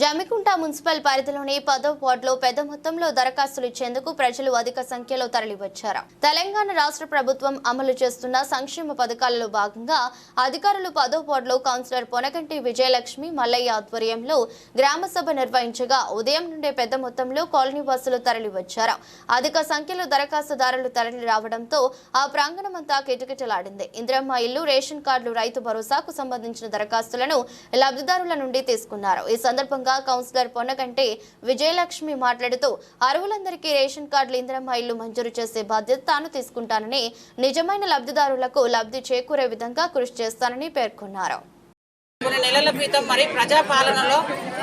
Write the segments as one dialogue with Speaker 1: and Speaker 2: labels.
Speaker 1: Jammikunta municipal పరిధిలోని 10వ వార్డులో పెద్ద మొత్తంలో దరఖాస్తులు ఇచ్చేందుకు ప్రజలు అధిక సంఖ్యలో తరలివచ్చారు. తెలంగాణ రాష్ట్ర ప్రభుత్వం అమలు చేస్తున్న సంక్షేమ పథకాలలో భాగంగా అధికారులు 10వ వార్డులో కౌన్సిలర్ పొనగంటి విజయలక్ష్మి మల్లయ్య ఆధ్వర్యంలో గ్రామ సభ నిర్వహించగా ఉదయం నుండే పెద్ద మొత్తంలో కాలనీ వాసులు తరలివచ్చారు. అధిక సంఖ్యలో దరఖాస్తుదారులు తరలి రావడంతో ఆ ప్రాంగణమంతా కిటకిటలాడింది. ఇందిరమ్మ ఇల్లు, రేషన్ కార్డులు, రైతు భరోసాకు సంబంధించిన దరఖాస్తులను లబ్ధిదారుల నుండి తీసుకున్నారు. ఈ సందర్భంగా కౌన్సిలర్ పొన్నగంటి విజయలక్ష్మి మాట్లాడుతూ అర్హులందరికీ రేషన్ కార్డులు, ఇందిరమ్మ ఇల్లు మంజూరు చేసే బాధ్యత తాను తీసుకుంటానని, నిజమైన లబ్ధిదారులకు లబ్ధి చేకూరే విధంగా కృషి చేస్తానని పేర్కొన్నారు.
Speaker 2: కొన్ని నెలల క్రితం మరి ప్రజాపాలనలో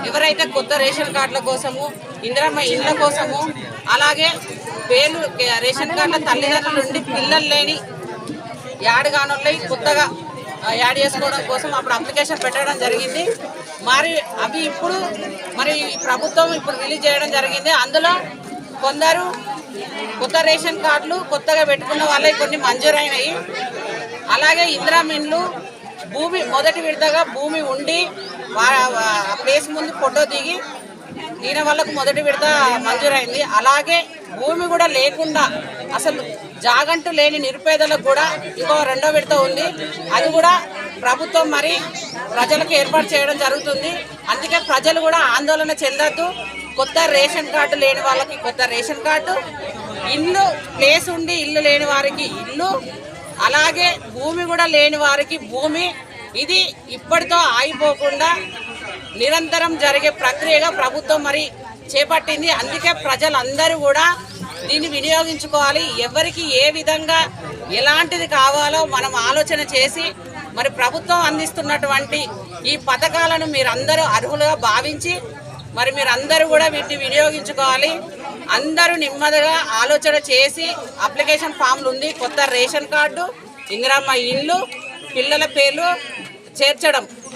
Speaker 2: ఎవరైతే కొత్త రేషన్ కార్డుల కోసము, ఇందిరమ్మ ఇళ్ల కోసము, అలాగే పేర్లు రేషన్ కార్డుల తల్లిదండ్రుల నుండి పిల్లలు లేని యాడగానోళ్ళై కొత్తగా యాడ్ చేసుకోవడం కోసం అప్పుడు అప్లికేషన్ పెట్టడం జరిగింది. మరి అవి ఇప్పుడు మరి ప్రభుత్వం ఇప్పుడు రిలీజ్ చేయడం జరిగింది. అందులో కొందరు కొత్త రేషన్ కార్డులు కొత్తగా పెట్టుకున్న వాళ్ళకి కొన్ని మంజూరైనవి. అలాగే ఇందిరమ్మ ఇండ్లు భూమి మొదటి విడతగా భూమి ఉండి ప్లేస్ ముందు ఫోటో దిగి దీని వాళ్ళకు మొదటి విడత మంజూరైంది. అలాగే భూమి కూడా లేకుండా అసలు జాగంటూ లేని నిరుపేదలకు కూడా ఇంకో రెండో విడత ఉంది. అది కూడా ప్రభుత్వం మరి ప్రజలకు ఏర్పాటు చేయడం జరుగుతుంది. అందుకే ప్రజలు కూడా ఆందోళన చెందొద్దు. కొత్త రేషన్ కార్డు లేని వాళ్ళకి కొత్త రేషన్ కార్డు, ఇల్లు ప్లేస్ ఉండి ఇల్లు లేని వారికి ఇల్లు, అలాగే భూమి కూడా లేని వారికి భూమి. ఇది ఇప్పటితో ఆగిపోకుండా నిరంతరం జరిగే ప్రక్రియగా ప్రభుత్వం మరి చేపట్టింది. అందుకే ప్రజలందరూ కూడా దీన్ని వినియోగించుకోవాలి. ఎవరికి ఏ విధంగా ఎలాంటిది కావాలో మనం ఆలోచన చేసి మరి ప్రభుత్వం అందిస్తున్నటువంటి ఈ పథకాలను మీరందరూ అర్హులుగా భావించి మరి మీరందరూ కూడా వీటిని వినియోగించుకోవాలి. అందరూ నెమ్మదిగా ఆలోచన చేసి అప్లికేషన్ ఫామ్లు ఉంది, కొత్త రేషన్ కార్డు, ఇందిరమ్మ ఇల్లు, పిల్లల పేర్లు చేర్చడం